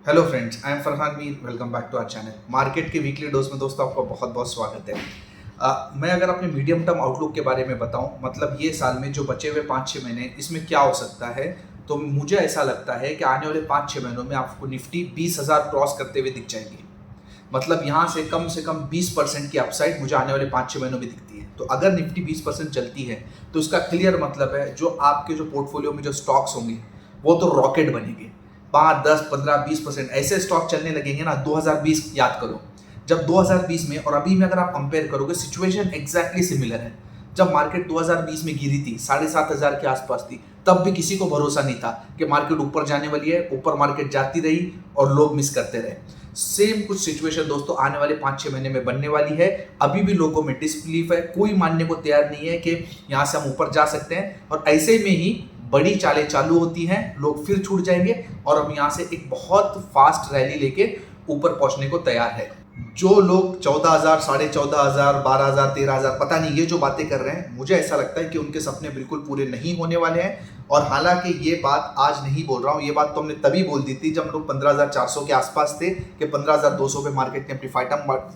Hello friends, I am Farhan Mir. Welcome back to our channel. Market के weekly dose में दोस्तों आपका बहुत बहुत स्वागत है। मैं अगर अपने मीडियम टर्म आउटलुक के बारे में बताऊं, मतलब ये साल में जो बचे हुए 5-6 महीने इसमें क्या हो सकता है, तो मुझे ऐसा लगता है कि आने वाले 5-6 महीनों में आपको निफ्टी 20,000 क्रॉस करते हुए दिख जाएंगे। मतलब यहाँ से कम 20% की अपसाइड मुझे आने वाले 5-6 महीनों में दिखती है। तो अगर निफ्टी 20% चलती है तो इसका क्लियर मतलब है जो आपके जो पोर्टफोलियो में जो स्टॉक्स होंगे वो तो रॉकेट बनेंगे। 5, 10, 15, 20% ऐसे स्टॉक चलने लगेंगे ना। 2020 याद करो, जब 2020 में और अभी में अगर आप कंपेयर करोगे सिचुएशन एग्जैक्टली सिमिलर है। जब मार्केट 2020 में गिरी थी 7,500 के आसपास थी, तब भी किसी को भरोसा नहीं था कि मार्केट ऊपर जाने वाली है। ऊपर मार्केट जाती रही और लोग मिस करते रहे। सेम कुछ सिचुएशन दोस्तों आने वाले 5-6 महीने में बनने वाली है। अभी भी लोगों में डिसबिलीफ है, कोई मानने को तैयार नहीं है कि यहाँ से हम ऊपर जा सकते हैं। और ऐसे में ही बड़ी चालें चालू होती हैं, लोग फिर छूट जाएंगे और हम यहाँ से एक बहुत फास्ट रैली लेके ऊपर पहुंचने को तैयार है। जो लोग 14,000, 14,500, 12,000, 13,000 पता नहीं ये जो बातें कर रहे हैं, मुझे ऐसा लगता है कि उनके सपने बिल्कुल पूरे नहीं होने वाले हैं। और हालांकि ये बात आज नहीं बोल रहा हूँ, ये बात तो हमने तभी बोल दी थी जब हम लोग 15,400 के आसपास थे कि 15,200 पे मार्केट ने अपनी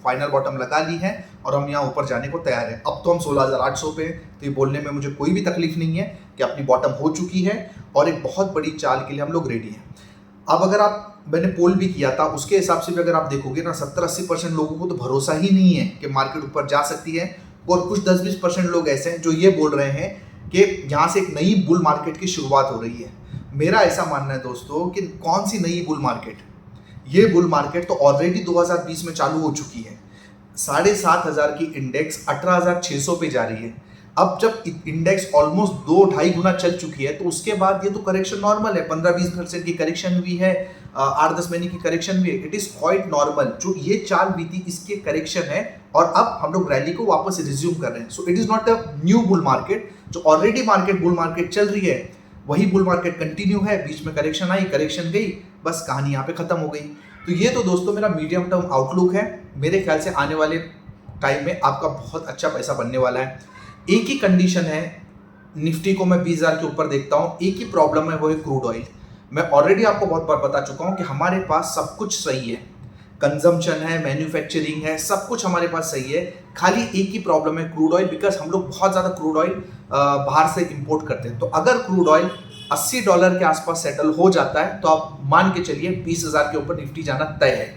फाइनल बॉटम लगा ली है और हम यहाँ ऊपर जाने को तैयार हैं। अब तो हम 16,800 पे, तो ये बोलने में मुझे कोई भी तकलीफ नहीं है कि अपनी बॉटम हो चुकी है और एक बहुत बड़ी चाल के लिए हम लोग रेडी हैं। अब अगर आप, मैंने पोल भी किया था, उसके हिसाब से भी अगर आप देखोगे ना, 70-80% लोगों को तो भरोसा ही नहीं है कि मार्केट ऊपर जा सकती है। और कुछ 10-20% लोग ऐसे हैं जो ये बोल रहे हैं कि यहाँ से एक नई बुल मार्केट की शुरुआत हो रही है। मेरा ऐसा मानना है दोस्तों कि कौन सी नई बुल मार्केट, ये बुल मार्केट तो ऑलरेडी 2020 में चालू हो चुकी है। 7,500 की इंडेक्स 18,600 पे जा रही है। अब जब इंडेक्स ऑलमोस्ट 2-2.5 गुना चल चुकी है तो उसके बाद ये तो करेक्शन नॉर्मल है। 15-20% की करेक्शन भी है, 8-10 महीने की करेक्शन भी है। It is quite normal. जो ये चाल भी थी इसके करेक्शन है और अब हम लोग रैली को वापस रिज्यूम कर रहे हैं। So it is not a new bull market. जो ऑलरेडी बुल मार्केट चल रही है वही बुल मार्केट कंटिन्यू है। बीच में करेक्शन आई, करेक्शन गई, बस कहानी यहाँ पे खत्म हो गई। तो ये तो दोस्तों मेरा मीडियम टर्म आउटलुक है। मेरे ख्याल से आने वाले टाइम में आपका बहुत अच्छा पैसा बनने वाला है। एक ही कंडीशन है, निफ्टी को मैं 20,000 के ऊपर देखता हूँ। एक ही प्रॉब्लम है, वो है क्रूड ऑयल। मैं ऑलरेडी आपको बहुत बार बता चुका हूँ कि हमारे पास सब कुछ सही है, कंजम्पशन है, मैन्युफैक्चरिंग है, सब कुछ हमारे पास सही है। खाली एक ही प्रॉब्लम है क्रूड ऑयल, बिकॉज हम लोग बहुत ज़्यादा क्रूड ऑयल बाहर से इंपोर्ट करते हैं। तो अगर क्रूड ऑयल $80 के आसपास सेटल हो जाता है तो आप मान के चलिए 20,000 के ऊपर निफ्टी जाना तय है।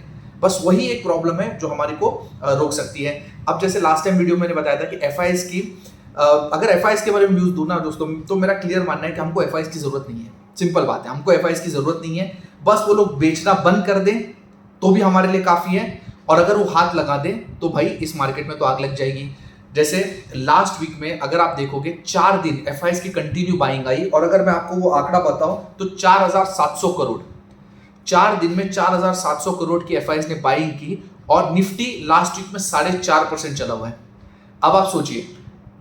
बस वही एक प्रॉब्लम है जो हमारे को रोक सकती है। अब जैसे लास्ट टाइम वीडियो मैंने बताया था कि एफआईएस की, अगर एफआईएस के बारे में न्यूज़ दूं ना दोस्तों, तो मेरा क्लियर मानना है कि हमको एफआईएस की जरूरत नहीं है। सिंपल बात है, हमको एफआईएस की जरूरत नहीं है। बस वो लोग बेचना बंद कर दें तो भी हमारे लिए काफी है। और अगर वो हाथ लगा दें तो भाई इस मार्केट में तो आग लग जाएगी। जैसे लास्ट वीक में अगर आप देखोगे 4 दिन एफआईएस की कंटिन्यू बाइंग आई और अगर मैं आपको वो आंकड़ा बताऊं तो 4,700 करोड़, 4 दिन में 4,700 करोड़ की एफआईएस ने बाइंग की और निफ्टी लास्ट वीक में 4.5% चला हुआ है। अब आप सोचिए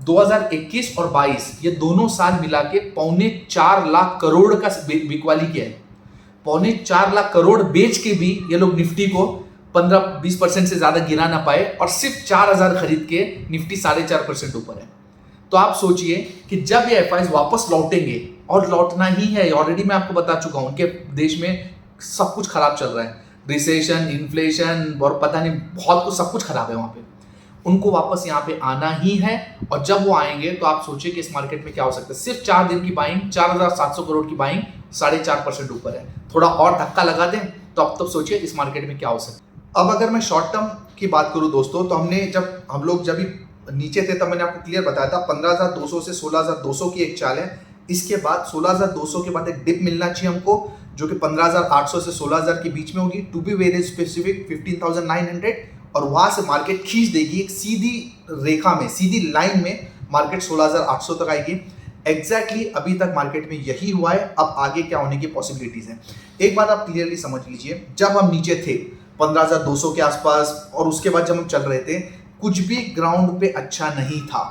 2021 और 22 ये दोनों साल मिला के 4.25 लाख करोड़ का बिकवाली किया है। 4.25 लाख करोड़ बेच के भी ये लोग निफ्टी को 15-20% से ज्यादा गिरा ना पाए और सिर्फ 4,000 खरीद के निफ्टी 4.5% ऊपर है। तो आप सोचिए कि जब ये एफआईएस वापस लौटेंगे, और लौटना ही है, ऑलरेडी मैं आपको बता चुका हूं, उनके देश में सब कुछ खराब चल रहा है, रिसेशन, इन्फ्लेशन और पता नहीं बहुत कुछ, सब कुछ खराब है वहां पे। उनको वापस यहाँ पे आना ही है और जब वो आएंगे तो आप सोचिए कि इस मार्केट में क्या हो सकता है। सिर्फ 4 दिन की बाइंग, 4,700 करोड़ की बाइंग 4.5% ऊपर है। थोड़ा और धक्का लगा दें तो अब तब सोचिए इस मार्केट में क्या हो सकता है। अब अगर मैं शॉर्ट टर्म की बात करूं दोस्तों, तो हम लोग जब नीचे थे तब मैंने आपको क्लियर बताया था 15,200 से 16,200 की एक चाल है। इसके बाद 16,200 के बाद एक डिप मिलना चाहिए हमको, जो कि 15,800 से 16,000 के बीच में होगी। टू बी वेरी स्पेसिफिक 15,900, और वहां से मार्केट खींच देगी एक सीधी रेखा में, सीधी लाइन में मार्केट 16,800 तक आएगी। एग्जैक्टली अभी तक मार्केट में यही हुआ है। अब आगे क्या होने की पॉसिबिलिटीज है, एक बात आप क्लियरली समझ लीजिए। जब हम नीचे थे 15,200 के आसपास और उसके बाद जब हम चल रहे थे, कुछ भी ग्राउंड पे अच्छा नहीं था।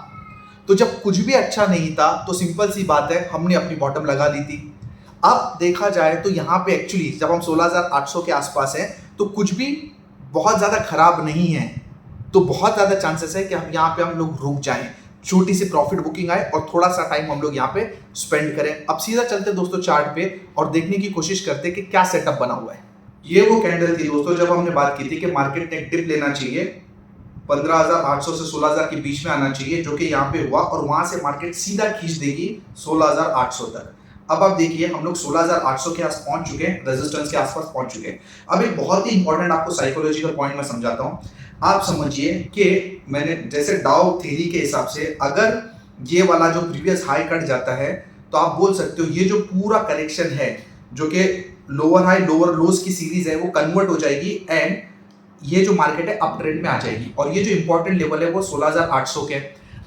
तो जब कुछ भी अच्छा नहीं था तो सिंपल सी बात है, हमने अपनी बॉटम लगा ली थी। अब देखा जाए तो यहाँ पे एक्चुअली जब हम 16,800 के आसपास हैं तो कुछ भी बहुत ज्यादा खराब नहीं है। तो बहुत ज्यादा चांसेस है कि हम यहाँ पे हम लोग रुक जाएं, छोटी सी प्रॉफिट बुकिंग आए और थोड़ा सा टाइम हम लोग यहाँ पे स्पेंड करें। अब सीधा चलते दोस्तों चार्ट पे और देखने की कोशिश करते कि क्या सेटअप बना हुआ है। ये वो कैंडल थी दोस्तों जब हमने बात की थी कि मार्केट ने डिप लेना चाहिए, 15,800 से 16,000 के बीच में आना चाहिए, जो कि यहाँ पे हुआ और वहां से मार्केट सीधा खींच देगी 16,800 तक। अब आप देखिए हम लोग 16,800 के आस पहुंच चुके हैं, रेजिस्टेंस के आसपास पहुंच चुके हैं। अब एक बहुत ही इंपॉर्टेंट आपको साइकोलॉजिकल पॉइंट मैं समझाता हूं। आप समझिए कि मैंने जैसे डाउ थ्योरी के हिसाब से अगर ये वाला जो प्रीवियस हाई कट जाता है तो आप बोल सकते हो ये जो पूरा करेक्शन है जो कि लोअर हाई लोअर लोज की सीरीज है वो कन्वर्ट हो जाएगी एंड ये जो मार्केट है अप ट्रेंड में आ जाएगी और ये जो इंपॉर्टेंट लेवल है वो 16,800 के।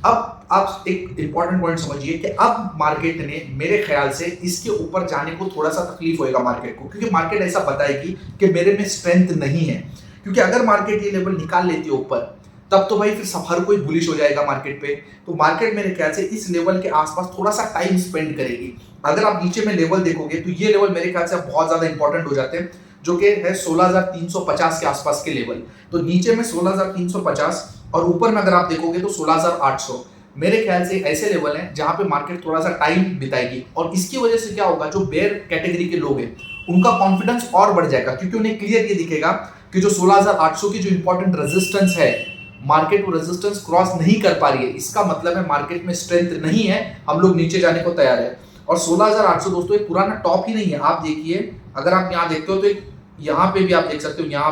अब आप एक इंपॉर्टेंट पॉइंट समझिए कि अब मार्केट ने मेरे ख्याल से इसके ऊपर जाने को थोड़ा सा तकलीफ होएगा मार्केट को, क्योंकि मार्केट ऐसा बताएगी कि मेरे में स्ट्रेंथ नहीं है। क्योंकि अगर मार्केट ये लेवल निकाल लेती है ऊपर तब तो भाई फिर सब हर कोई बुलिश हो जाएगा मार्केट पे। तो मार्केट मेरे ख्याल से इस लेवल के आसपास थोड़ा सा टाइम स्पेंड करेगी। अगर आप नीचे में लेवल देखोगे तो ये लेवल मेरे ख्याल से बहुत ज्यादा इंपॉर्टेंट हो जाते हैं, जो कि है 16,350 के आसपास के लेवल। तो नीचे में 16,350 और ऊपर में अगर आप देखोगे तो 16,800 मेरे ख्याल से ऐसे लेवल हैं जहां पे मार्केट थोड़ा सा टाइम बिताएगी। और इसकी वजह से क्या होगा, जो बेयर कैटेगरी के लोग हैं उनका कॉन्फिडेंस और बढ़ जाएगा, क्योंकि उन्हें क्लियर ये दिखेगा कि जो 16,800 की जो इंपॉर्टेंट रेजिस्टेंस है मार्केट वो रेजिस्टेंस क्रॉस नहीं कर पा रही है। इसका मतलब है मार्केट में स्ट्रेंथ नहीं है, हम लोग नीचे जाने को तैयार है। और 16,800 दोस्तों एक पुराना टॉप ही नहीं है। आप देखिए अगर आप यहाँ देखते हो तो एक यहाँ पे भी आप देख सकते हो, यहाँ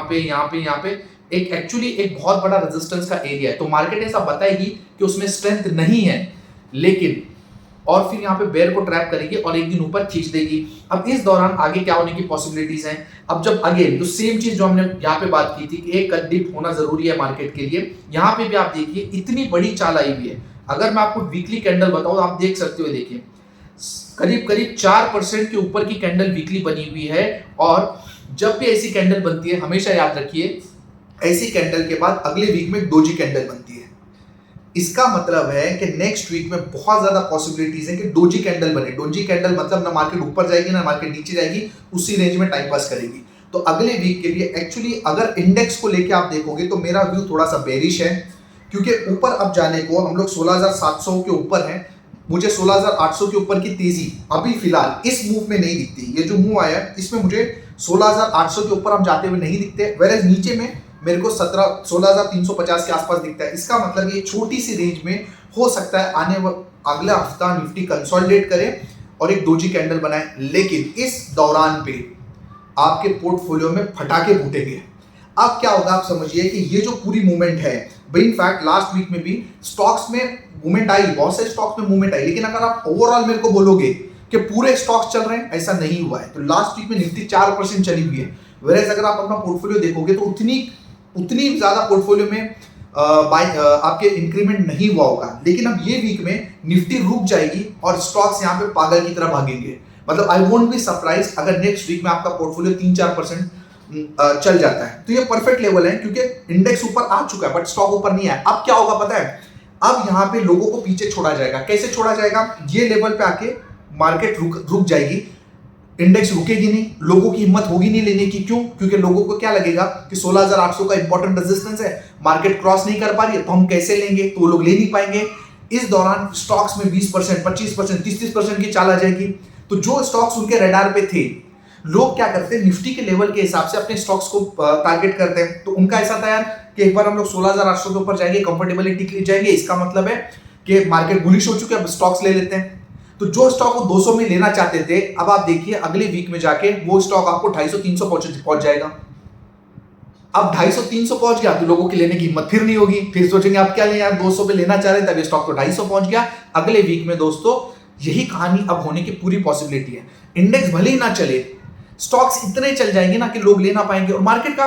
पे एक एक्चुअली एक बहुत बड़ा रेजिस्टेंस का एरिया है। तो मार्केट ऐसा बताएगी कि उसमें स्ट्रेंथ नहीं है, लेकिन और फिर यहाँ पे बेयर को ट्रैप करेगी और एक दिन ऊपर खींच देगी। अब इस दौरान आगे क्या होने की पॉसिबिलिटीज हैं। अब जब अगेन तो सेम चीज जो हमने यहाँ पे बात की थी कि एक डिप होना जरूरी है मार्केट के लिए, यहाँ पे भी आप देखिए इतनी बड़ी चाल आई हुई है। अगर मैं आपको वीकली कैंडल बताऊं तो आप देख सकते हो, देखिए करीब करीब 4% के ऊपर की कैंडल वीकली बनी हुई है। और जब भी ऐसी कैंडल बनती है हमेशा याद रखिए ऐसी कैंडल के बाद अगले वीक में डोजी कैंडल बनती है। इसका मतलब है कि नेक्स्ट वीक में बहुत ज्यादा पॉसिबिलिटीज है कि डोजी कैंडल बने। डोजी कैंडल मतलब ना मार्केट ऊपर जाएगी ना मार्केट नीचे जाएगी, उसी रेंज में टाइम पास करेगी। तो अगले वीक के लिए एक्चुअली अगर इंडेक्स को लेके आप देखोगे तो मेरा व्यू थोड़ा सा बेरिश है, क्योंकि ऊपर अब जाने को हम लोग 16,700 के ऊपर हैं। मुझे 16,800 के ऊपर की तेजी अभी फिलहाल इस मूव में नहीं दिखती। ये जो मूव आया इसमें मुझे 16,800 के ऊपर हम जाते हुए नहीं दिखते, वेरएज नीचे में मेरे को 16,350 के आसपास दिखता है। इसका मतलब ये छोटी सी रेंज में हो सकता है अगला हफ्ता निफ्टी कंसोलिडेट करे और एक डोजी कैंडल बनाए, लेकिन इस दौरान पे आपके पोर्टफोलियो में फटाके फूटेंगे। अब क्या होगा आप समझिए कि ये जो पूरी मूवमेंट है, इनफैक्ट लास्ट वीक में भी स्टॉक्स में मूवमेंट आई, बहुत से स्टॉक्स में मूवमेंट आई, लेकिन अगर आप ओवरऑल मेरे को बोलोगे कि पूरे स्टॉक्स चल रहे हैं, ऐसा नहीं हुआ है। तो लास्ट वीक में निफ्टी 4% चली हुई है, वेरएज अगर आप अपना पोर्टफोलियो देखोगे तो उतनी ज्यादा पोर्टफोलियो में आपके इंक्रीमेंट नहीं हुआ होगा। लेकिन अब ये वीक में निफ्टी रुक जाएगी और स्टॉक्स यहाँ पे पागल की तरह भागेंगे। मतलब आई वोंट बी सरप्राइज अगर नेक्स्ट वीक में आपका पोर्टफोलियो 3-4% चल जाता है। तो ये परफेक्ट लेवल है, क्योंकि इंडेक्स ऊपर आ चुका है बट स्टॉक ऊपर नहीं आया। अब क्या होगा पता है, अब यहाँ पे लोगों को पीछे छोड़ा जाएगा। कैसे छोड़ा जाएगा, ये लेवल पे आके मार्केट रुक जाएगी, इंडेक्स रुकेगी नहीं, लोगों की हिम्मत होगी नहीं लेने की। क्यों? क्योंकि लोगों को क्या लगेगा कि 16,800 का इंपॉर्टेंट रेजिस्टेंस है, मार्केट क्रॉस नहीं कर पा रही है तो हम कैसे लेंगे, तो वो लोग ले नहीं पाएंगे। इस दौरान स्टॉक्स में 20%, 25%, 30% की चाल आ जाएगी। तो जो स्टॉक्स उनके रडार पे थे, लोग क्या करते हैं निफ्टी के लेवल के हिसाब से अपने स्टॉक्स को टारगेट करते हैं। तो उनका ऐसा था यार कि एक बार हम लोग 16,800 के ऊपर जाएंगे, कंफर्टेबली टिक जाएंगे, इसका मतलब है कि मार्केट बुलिश हो चुके हैं, अब स्टॉक्स ले लेते हैं। तो जो स्टॉक वो 200 में लेना चाहते थे, अब आप देखिए अगले वीक में जाके वो स्टॉक आपको 250-300 पहुंच जाएगा। अब 250-300 पहुंच गया तो लोगों की लेने की हिम्मत फिर नहीं होगी, फिर सोचेंगे आप क्या लें यार, 200 पे लेना चाह रहे थे, अब स्टॉक तो 250 पहुंच गया। अगले वीक में दोस्तों यही कहानी अब होने की पूरी पॉसिबिलिटी है। इंडेक्स भले ही ना चले, स्टॉक्स इतने चल जाएंगे ना कि लोग ले ना पाएंगे। और मार्केट का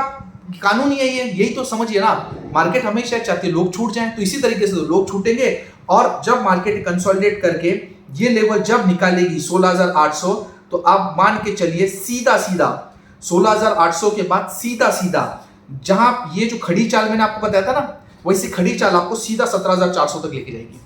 कानून ही है ये, यही तो समझिए ना, मार्केट हमेशा चाहती है लोग छूट जाएं, तो इसी तरीके से लोग छूटेंगे। और जब मार्केट कंसोलिडेट करके ये लेवल जब निकालेगी 16,800, तो आप मान के चलिए सीधा 16,800 के बाद सीधा जहां ये जो खड़ी चाल मैंने आपको बताया था ना, वैसी खड़ी चाल आपको सीधा 17,400 तक लेके जाएगी।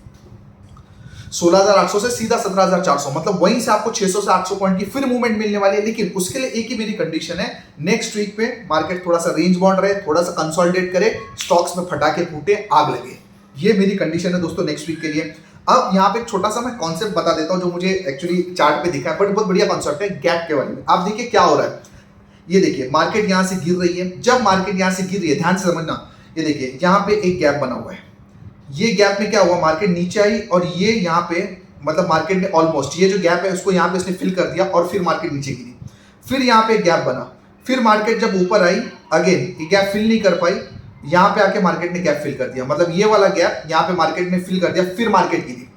16,800 से सीधा 17,400, मतलब वहीं से आपको 600 से 800 पॉइंट की फिर मूवमेंट मिलने वाली है। लेकिन उसके लिए एक ही मेरी कंडीशन है, नेक्स्ट वीक पे मार्केट थोड़ा सा रेंज बाउंड रहे, थोड़ा सा कंसोलिडेट करे, स्टॉक्स में फटाके फूटे, आग लगे। ये मेरी कंडीशन है दोस्तों नेक्स्ट वीक के लिए। अब यहाँ पे एक छोटा सा मैं कॉन्सेप्ट बता देता हूँ जो मुझे एक्चुअली चार्ट पे दिखा है, बट बहुत बढ़िया कॉन्सेप्ट है गैप के बारे में। आप देखिए क्या हो रहा है, ये देखिए मार्केट यहाँ से गिर रही है, जब मार्केट यहाँ से गिर रही है ध्यान से समझना, ये देखिए यहाँ पे एक गैप बना हुआ है, ये गैप में क्या हुआ, मार्केट नीचे आई और ये यहाँ पे मतलब मार्केट ने ऑलमोस्ट ये जो गैप है उसको यहाँ पे इसने फिल कर दिया और फिर मार्केट नीचे गिरी, फिर यहाँ पे एक गैप बना, फिर मार्केट जब ऊपर आई अगेन ये गैप फिल नहीं कर पाई, यहाँ पे आके मार्केट ने गैप फिल कर दिया, मतलब ये वाला गैप यहाँ पे मार्केट ने फिल कर दिया, फिर मार्केट गिरी,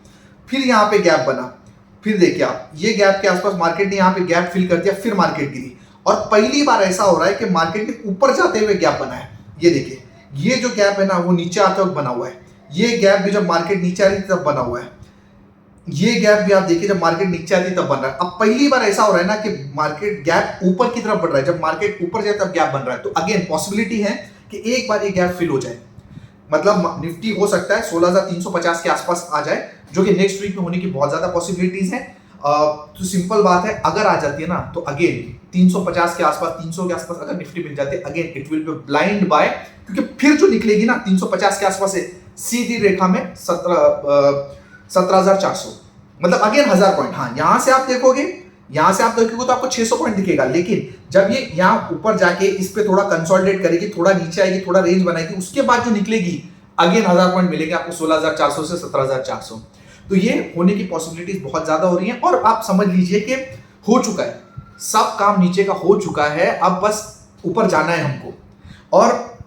फिर यहाँ पे गैप बना, फिर देखिए आप ये गैप के आसपास मार्केट ने यहाँ पे गैप फिल कर दिया, फिर मार्केट गिरी, और पहली बार ऐसा हो रहा है कि मार्केट ने ऊपर जाते हुए गैप बना है। ये देखिए ये जो गैप है ना वो नीचे आते वक्त बना हुआ है, ये गैप भी जब मार्केट नीचे आ रही तब बना हुआ है, ये गैप भी आप देखिए जब मार्केट नीचे आती तब बन रहा है। अब पहली बार ऐसा हो रहा है ना कि मार्केट गैप ऊपर की तरफ बढ़ रहा है, जब मार्केट ऊपर जाए तब गैप बन रहा है, तो अगेन पॉसिबिलिटी है कि एक बार ये गैप फिल हो जाए, मतलब निफ्टी हो सकता है 16,350 के आसपास आ जाए, जो कि नेक्स्ट वीक में होने की बहुत ज्यादा पॉसिबिलिटीज है। तो सिंपल बात है, अगर आ जाती है ना तो अगेन 350 के आसपास 300 के आसपास अगर निफ्टी मिल जाती है, again it will be blind buy, क्योंकि फिर जो निकलेगी ना 350 के आसपास से सीधी रेखा में 17,400, मतलब अगेन 1000 पॉइंट। हाँ यहाँ से आप देखोगे तो आपको 600 पॉइंट दिखेगा, लेकिन जब ये यहाँ ऊपर जाके इस पे थोड़ा कंसोलिडेट करेगी, थोड़ा नीचे आएगी, थोड़ा रेंज बनाएगी, उसके बाद जो निकलेगी अगेन 1000 पॉइंट मिलेंगे आपको 16,400 से 17,400। तो ये होने की पॉसिबिलिटीज बहुत ज्यादा हो रही हैं, और आप समझ लीजिए कि हो चुका है, सब काम नीचे का हो चुका है, अब बस ऊपर जाना है हमको। और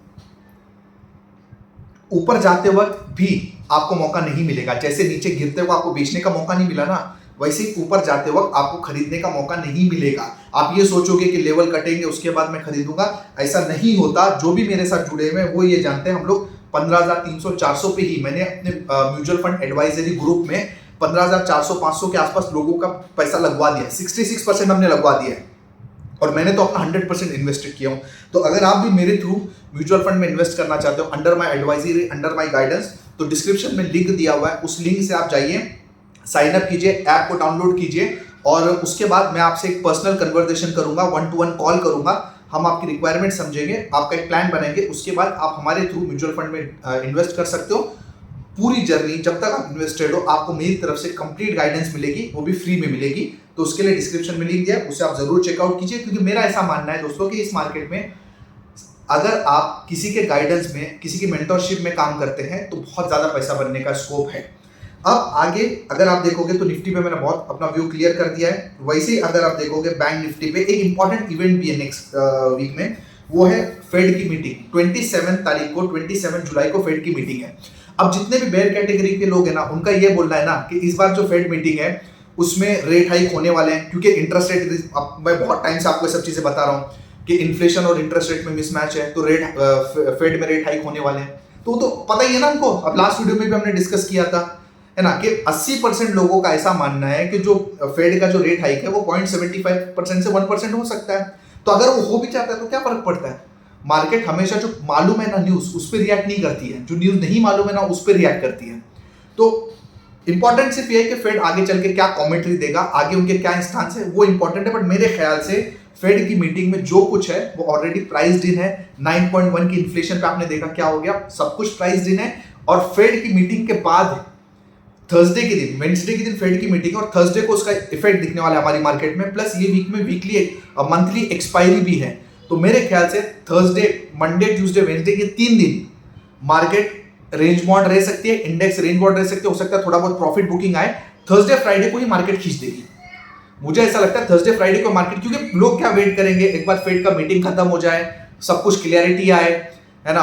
ऊपर जाते वक्त भी आपको मौका नहीं मिलेगा, जैसे नीचे गिरते हुए आपको बेचने का मौका नहीं मिला ना, वैसे ही ऊपर जाते वक्त आपको खरीदने का मौका नहीं मिलेगा। आप ये सोचोगे कि लेवल कटेंगे उसके बाद मैं खरीदूंगा, ऐसा नहीं होता। जो भी मेरे साथ जुड़े हुए हैं वो ये जानते हैं, हम लोग 15,300 400 पे ही, मैंने अपने म्यूचुअल फंड एडवाइजरी ग्रुप में 15,400 500 के आसपास लोगों का पैसा लगवा दिया, 66% हमने लगवा दिया है, और मैंने तो अपना 100% इन्वेस्टेड किया हूँ। तो अगर आप भी मेरे थ्रू म्यूचुअल फंड में इन्वेस्ट करना चाहते हो under my advisory, under my guidance, तो डिस्क्रिप्शन में लिंक दिया हुआ है, उस लिंक से आप जाइए, साइन अप कीजिए, ऐप को डाउनलोड कीजिए, और उसके बाद मैं आपसे एक पर्सनल कन्वर्सेशन करूंगा, 1-to-1 कॉल करूंगा, हम आपकी रिक्वायरमेंट समझेंगे, आपका एक प्लान बनाएंगे, उसके बाद आप हमारे थ्रू म्यूचुअल फंड में इन्वेस्ट कर सकते हो। पूरी जर्नी जब तक आप इन्वेस्टेड हो आपको मेरी तरफ से कंप्लीट गाइडेंस मिलेगी, वो भी फ्री में मिलेगी। तो उसके लिए डिस्क्रिप्शन में लिंक दिया है, उसे आप जरूर चेकआउट कीजिए, क्योंकि मेरा ऐसा मानना है दोस्तों कि इस मार्केट में अगर आप किसी के गाइडेंस में, किसी की मेंटरशिप में काम करते हैं तो बहुत ज्यादा पैसा बनने का स्कोप है। अब आगे अगर आप देखोगे तो निफ्टी पे मैंने बहुत अपना व्यू क्लियर कर दिया है, वैसे ही अगर आप देखोगे बैंक निफ्टी पे एक इंपॉर्टेंट इवेंट भी है नेक्स्ट वीक में, वो है फेड की मीटिंग। 27 तारीख को, 27 जुलाई को फेड की मीटिंग है। अब जितने भी बेयर कैटेगरी के लोग हैं ना, उनका ये बोलना है ना कि इस बार जो फेड मीटिंग है उसमें रेट हाइक होने वाले हैं, क्योंकि इंटरेस्ट रेट, अब मैं बहुत टाइम से आपको ये सब चीजें बता रहा हूँ कि इन्फ्लेशन और इंटरेस्ट रेट में मिसमैच है, तो फेड में रेट हाइक होने वाले हैं। तो पता ही है ना हमको, अब लास्ट वीडियो में भी हमने डिस्कस किया था, है ना, कि 80% लोगों का ऐसा मानना है कि जो फेड का जो रेट हाइक है वो 0.75% से 1% हो सकता है। तो अगर वो हो भी जाता है तो क्या फर्क पड़ता है, मार्केट हमेशा जो मालूम है ना न्यूज, उस पर रिएक्ट नहीं करती है, जो न्यूज नहीं मालूम है ना उस पर रिएक्ट करती है। तो इंपॉर्टेंट सिर्फ ये है कि फेड आगे चल के क्या कॉमेंट्री देगा, आगे उनके क्या स्टांस है, वो इंपॉर्टेंट है। बट मेरे ख्याल से फेड की मीटिंग में जो कुछ है वो ऑलरेडी प्राइस्ड इन है। 9.1 की इन्फ्लेशन पे आपने देखा क्या हो गया, सब कुछ प्राइस्ड इन है। और फेड की मीटिंग के बाद थर्सडे के दिन, वेडनेसडे के दिन फेड की मीटिंग है, और थर्सडे को उसका इफेक्ट दिखने वाला है हमारी मार्केट में। प्लस ये वीक में वीकली मंथली एक्सपायरी भी है, तो मेरे ख्याल से थर्सडे, मंडे, ट्यूसडे, वेडनेसडे के 3 दिन मार्केट रेंज बाउंड रह सकती है, इंडेक्स रेंज बाउंड रह सकती है, हो सकता है थोड़ा बहुत प्रॉफिट बुकिंग आए। थर्सडे फ्राइडे को ही मार्केट खींच देगी, मुझे ऐसा लगता है थर्सडे फ्राइडे को मार्केट, क्योंकि लोग क्या वेट करेंगे, एक बार फेड का मीटिंग खत्म हो जाए, सब कुछ क्लियरिटी आए, है ना,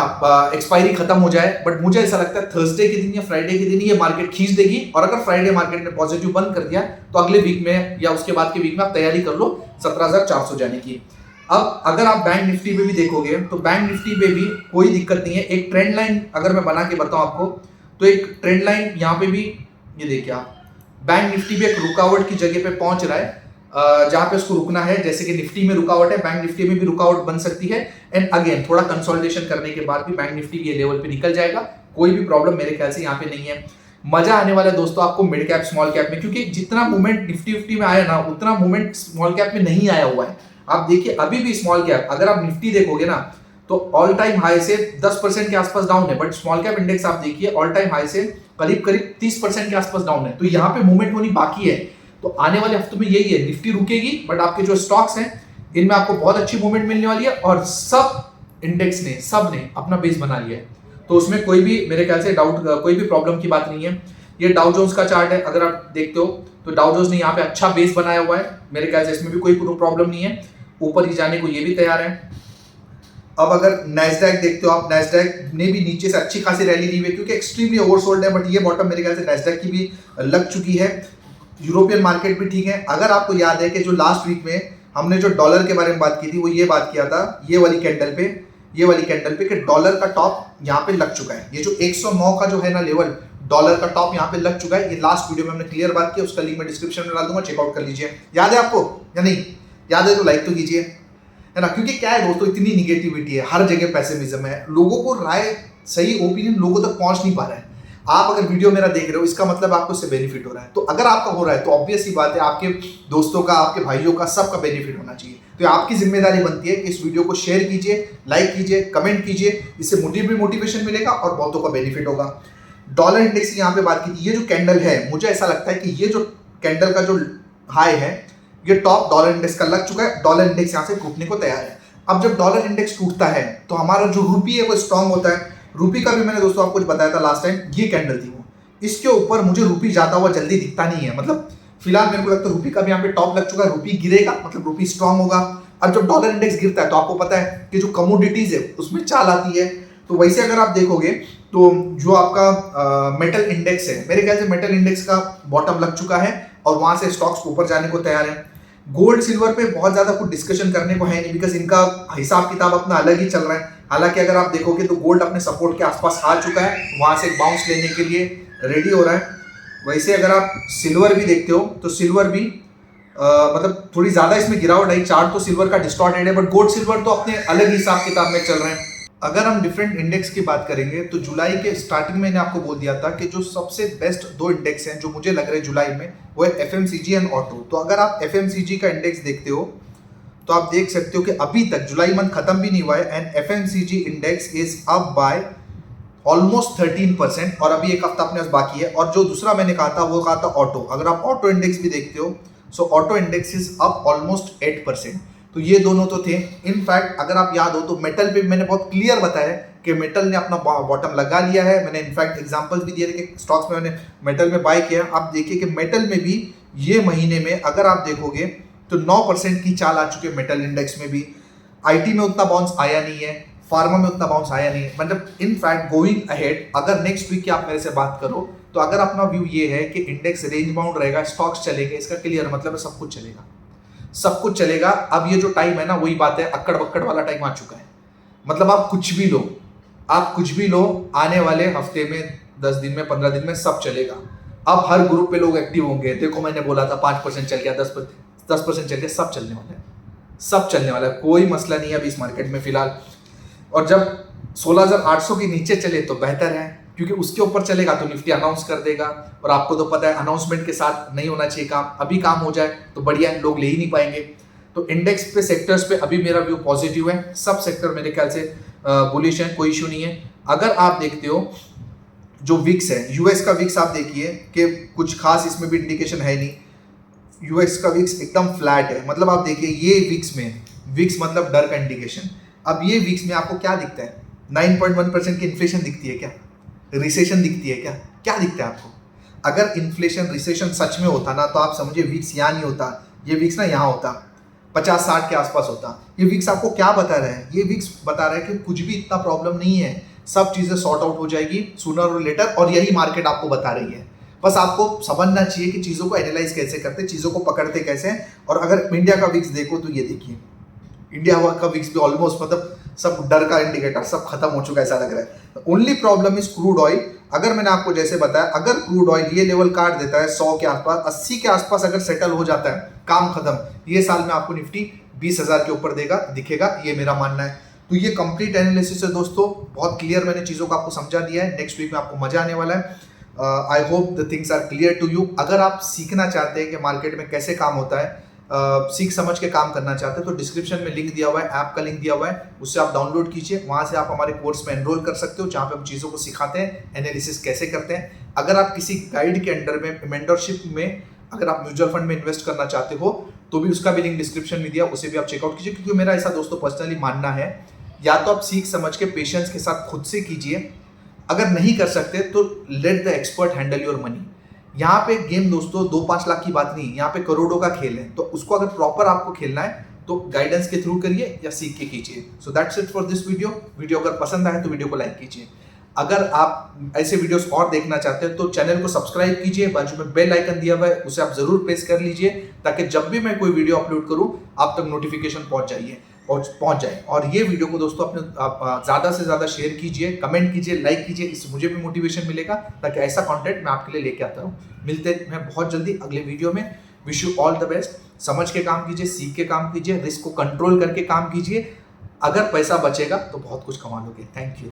एक्सपायरी खत्म हो जाए। बट मुझे ऐसा लगता है थर्सडे के दिन या फ्राइडे के दिन ये मार्केट खींच देगी, और अगर फ्राइडे मार्केट ने पॉजिटिव बंद कर दिया तो अगले वीक में या उसके बाद के वीक में आप तैयारी कर लो 17,400 जाने की। अब अगर आप बैंक निफ्टी पे भी देखोगे तो बैंक निफ्टी पे भी कोई दिक्कत नहीं है। एक ट्रेंड लाइन अगर मैं बना के बताऊं आपको, तो एक ट्रेंड लाइन यहाँ पे भी, ये देखिए आप, बैंक निफ्टी भी एक रुकावट की जगह पे पहुंच रहा है, जहां पे उसको रुकना है। जैसे कि निफ्टी में रुकावट है, बैंक निफ्टी में भी रुकावट बन सकती है। एंड अगेन थोड़ा कंसोलिडेशन करने के बाद भी बैंक निफ्टी ये लेवल पे निकल जाएगा, कोई भी प्रॉब्लम मेरे ख्याल से यहाँ पे नहीं है। मजा आने वाला है दोस्तों आपको मिड कैप स्मॉल कैप में, क्योंकि जितना मूवमेंट निफ्टी में आया ना उतना मूवमेंट स्मॉल कैप में नहीं आया हुआ है। आप देखिए अभी भी स्मॉल कैप, अगर आप निफ्टी देखोगे ना तो ऑल टाइम हाई से 10% के आसपास डाउन है, बट स्मॉल कैप इंडेक्स आप देखिए ऑल टाइम हाई से करीब 30% के आसपास डाउन है। तो यहाँ पे मूवमेंट होनी बाकी है। तो आने वाले हफ्तों में यही है, निफ्टी रुकेगी बट आपके जो स्टॉक्स हैं इनमें आपको बहुत अच्छी मूवमेंट मिलने वाली है और सब इंडेक्स ने सब ने अपना बेस बना लिया है, तो उसमें कोई भी मेरे ख्याल से डाउट कोई भी प्रॉब्लम की बात नहीं है। ये डाउ जोन्स का चार्ट है, अगर आप देखते हो तो डाउ जोन्स ने यहाँ पे अच्छा बेस बनाया हुआ है, मेरे ख्याल से इसमें भी कोई प्रॉब्लम नहीं है, ऊपर ही जाने को ये भी तैयार है। अब अगर नैस्डैक देखते हो आप, नैस्डैक ने भी नीचे से अच्छी खासी रैली दी हुई है क्योंकि एक्सट्रीमली ओवरसोल्ड है, बट ये बॉटम मेरे ख्याल से नैस्डैक की भी लग चुकी है। यूरोपियन मार्केट भी ठीक है। अगर आपको याद है कि जो लास्ट वीक में हमने जो डॉलर के बारे में बात की थी वो ये बात किया था, ये वाली कैंडल पे कि डॉलर का टॉप यहाँ पे लग चुका है। ये जो 109 का जो है ना लेवल, डॉलर का टॉप यहाँ पे लग चुका है। ये लास्ट वीडियो में हमने क्लियर बात की, उसका लिंक मैं डिस्क्रिप्शन में डाल दूंगा, चेकआउट कर लीजिए। याद है आपको या नहीं? याद है तो लाइक तो कीजिए, है ना, क्योंकि क्या है दोस्तों, इतनी निगेटिविटी है, हर जगह पेसिमिज्म है, लोगों को राय सही ओपिनियन लोगों तक पहुंच नहीं पा रहा है। आप अगर वीडियो मेरा देख रहे हो इसका मतलब आपको इससे बेनिफिट हो रहा है, तो अगर आपका हो रहा है तो ऑब्वियस ही बात है आपके दोस्तों का, आपके भाइयों का, सबका बेनिफिट होना चाहिए। तो आपकी जिम्मेदारी बनती है कि इस वीडियो को शेयर कीजिए, लाइक कीजिए, कमेंट कीजिए, इससे मुझे भी मोटिवेशन मिलेगा और बहुतों का बेनिफिट होगा। डॉलर इंडेक्स की यहाँ पे बात की थी, ये जो कैंडल है मुझे ऐसा लगता है कि ये जो कैंडल का जो हाई है ये टॉप डॉलर इंडेक्स का लग चुका है, डॉलर इंडेक्स यहाँ से टूटने को तैयार है। अब जब डॉलर इंडेक्स टूटता है तो हमारा जो रूपी है वो स्ट्रांग होता है। रूपी का भी मैंने दोस्तों आपको बताया था लास्ट टाइम, ये कैंडल थी वो, इसके ऊपर मुझे रूपी जाता हुआ जल्दी दिखता नहीं है। मतलब फिलहाल मेरे को लगता है रूपी का भी यहाँ पे टॉप लग चुका है, रूपी गिरेगा मतलब रूपी स्ट्रांग होगा। अब जब डॉलर इंडेक्स गिरता है तो आपको पता है कि जो कमोडिटीज है उसमें चाल आती है, तो वैसे अगर आप देखोगे तो जो आपका मेटल इंडेक्स है, मेरे ख्याल से मेटल इंडेक्स का बॉटम लग चुका है और वहां से स्टॉक्स ऊपर जाने को तैयार है। गोल्ड सिल्वर पे बहुत ज्यादा कुछ डिस्कशन करने को है नहीं, बिकॉज इनका हिसाब किताब अपना अलग ही चल रहा है। हालांकि अगर आप देखोगे तो गोल्ड अपने सपोर्ट के आसपास आ चुका है, वहां से बाउंस लेने के लिए रेडी हो रहा है। वैसे अगर आप सिल्वर भी देखते हो तो सिल्वर भी मतलब थोड़ी ज्यादा इसमें गिरावट आई, चार्ट तो सिल्वर का डिस्टॉर्टेड है, बट गोल्ड सिल्वर तो अपने अलग हिसाब किताब में चल रहे हैं। अगर हम डिफरेंट इंडेक्स की बात करेंगे तो जुलाई के स्टार्टिंग में मैंने आपको बोल दिया था कि जो सबसे बेस्ट दो इंडेक्स हैं जो मुझे लग रहे हैं जुलाई में, वो है एफएमसीजी एंड ऑटो। तो अगर आप एफएमसीजी का इंडेक्स देखते हो तो आप देख सकते हो कि अभी तक जुलाई मंथ खत्म भी नहीं हुआ है and FMCG index is up by almost 13%, और अभी एक हफ्ता अपने पास बाकी है। और जो दूसरा मैंने कहा था वो कहा था ऑटो। अगर आप ऑटो इंडेक्स भी देखते हो so auto index is up almost 8%। तो ये दोनों तो थे। इनफैक्ट अगर आप याद हो तो मेटल पे मैंने बहुत क्लियर बताया कि मेटल ने अपना बॉटम लगा लिया है। मैंने इनफैक्ट एग्जांपल्स भी दिए थे कि स्टॉक्स में मैंने मेटल में बाय किया। आप देखिए कि मेटल में भी ये महीने में अगर आप देखोगे तो 9% की चाल आ चुकी है मेटल इंडेक्स में भी। आईटी में उतना बाउंस आया नहीं है, फार्मा में उतना बाउंस आया नहीं है। मतलब इनफैक्ट गोइंग अहेड अगर नेक्स्ट वीक की आप मेरे से बात करो तो अगर अपना व्यू ये है कि इंडेक्स रेंज बाउंड रहेगा, स्टॉक्स चलेंगे, इसका क्लियर मतलब है सब कुछ चलेगा, सब कुछ चलेगा। अब ये जो टाइम है ना वही बात है, अक्कड़ बक्कड़ वाला टाइम आ चुका है। मतलब आप कुछ भी लो, आप कुछ भी लो, आने वाले हफ्ते में 10 दिन में 15 दिन में सब चलेगा। अब हर ग्रुप पे लोग एक्टिव होंगे। देखो मैंने बोला था 5% चल गया, 10% चल गया, सब चलने वाला है, सब चलने वाला है, कोई मसला नहीं है अभी इस मार्केट में फिलहाल। और जब 16,800 के नीचे चले तो बेहतर है, क्योंकि उसके ऊपर चलेगा तो निफ्टी अनाउंस कर देगा और आपको तो पता है अनाउंसमेंट के साथ नहीं होना चाहिए काम। अभी काम हो जाए तो बढ़िया है, लोग ले ही नहीं पाएंगे। तो इंडेक्स पे सेक्टर्स पे अभी मेरा व्यू पॉजिटिव है, सब सेक्टर मेरे ख्याल से बुलिश है, कोई इशू नहीं है। अगर आप देखते हो जो विक्स है, यूएस का विक्स आप देखिए कि कुछ खास इसमें भी इंडिकेशन है नहीं। यूएस का विक्स एकदम फ्लैट है। मतलब आप देखिए ये विक्स में, विक्स मतलब डर का इंडिकेशन। अब ये विक्स में आपको क्या दिखता है? 9.1% की इन्फ्लेशन दिखती है क्या? रिसेशन दिखती है क्या? क्या दिखता है आपको? अगर इन्फ्लेशन रिसेशन सच में होता ना तो आप समझिए विक्स यहाँ नहीं होता, ये विक्स ना यहाँ होता, 50-60 के आसपास होता। ये विक्स आपको क्या बता रहा है? ये विक्स बता रहा है कि कुछ भी इतना प्रॉब्लम नहीं है, सब चीज़ें सॉर्ट आउट हो जाएगी सूनर और लेटर, और यही मार्केट आपको बता रही है। बस आपको समझना चाहिए कि चीज़ों को एनालाइज कैसे करते हैं, चीज़ों को पकड़ते कैसे हैं। और अगर इंडिया का विक्स देखो तो ये देखिए, इंडिया का विक्स भी ऑलमोस्ट मतलब सब डर का इंडिकेटर सब खत्म हो चुका है ऐसा लग रहा है। Only problem is crude oil. अगर मैंने आपको जैसे बताया, अगर क्रूड ऑयल ये लेवल काट देता है 100 के आसपास, 80 के आसपास अगर सेटल हो जाता है, काम खत्म। ये साल में आपको निफ्टी 20,000 के ऊपर दिखेगा, ये मेरा मानना है। तो ये कंप्लीट एनालिसिस है दोस्तों, बहुत क्लियर मैंने चीज़ों को आपको समझा दिया है। नेक्स्ट वीक में आपको मजा आने वाला है। I hope the things are clear to you. अगर आप सीखना चाहते हैं कि मार्केट में कैसे काम होता है, सीख समझ के काम करना चाहते हैं तो डिस्क्रिप्शन में लिंक दिया हुआ है, ऐप का लिंक दिया हुआ है, उससे आप डाउनलोड कीजिए। वहाँ से आप हमारे कोर्स में एनरोल कर सकते हो, जहाँ पे हम चीज़ों को सिखाते हैं, एनालिसिस कैसे करते हैं। अगर आप किसी गाइड के अंडर में, मेंटरशिप में, अगर आप म्यूचुअल फंड में इन्वेस्ट करना चाहते हो तो भी उसका भी लिंक डिस्क्रिप्शन में दिया, उसे भी आप चेकआउट कीजिए। क्योंकि मेरा ऐसा दोस्तों पर्सनली मानना है, या तो आप सीख समझ के पेशेंस के साथ खुद से कीजिए, अगर नहीं कर सकते तो let the expert handle your money. यहाँ पे गेम दोस्तों 2-5 लाख की बात नहीं, यहाँ पे करोड़ों का खेल है। तो उसको अगर प्रॉपर आपको खेलना है तो गाइडेंस के थ्रू करिए या सीख के कीजिए। So that's it for this video अगर पसंद आए तो वीडियो को लाइक कीजिए। अगर आप ऐसे वीडियोस और देखना चाहते हैं तो चैनल को सब्सक्राइब कीजिए, बाजू में बेल आइकन दिया हुआ है उसे आप जरूर प्रेस कर लीजिए, ताकि जब भी मैं कोई वीडियो अपलोड करूं आप तक नोटिफिकेशन पहुंच जाए। और ये वीडियो को दोस्तों अपने ज़्यादा से ज़्यादा शेयर कीजिए, कमेंट कीजिए, लाइक कीजिए, इससे मुझे भी मोटिवेशन मिलेगा, ताकि ऐसा कंटेंट मैं आपके लिए लेके आता हूँ। मिलते हैं बहुत जल्दी अगले वीडियो में। Wish you all the best. समझ के काम कीजिए, सीख के काम कीजिए, रिस्क को कंट्रोल करके काम कीजिए। अगर पैसा बचेगा तो बहुत कुछ कमा लोगे। Thank you.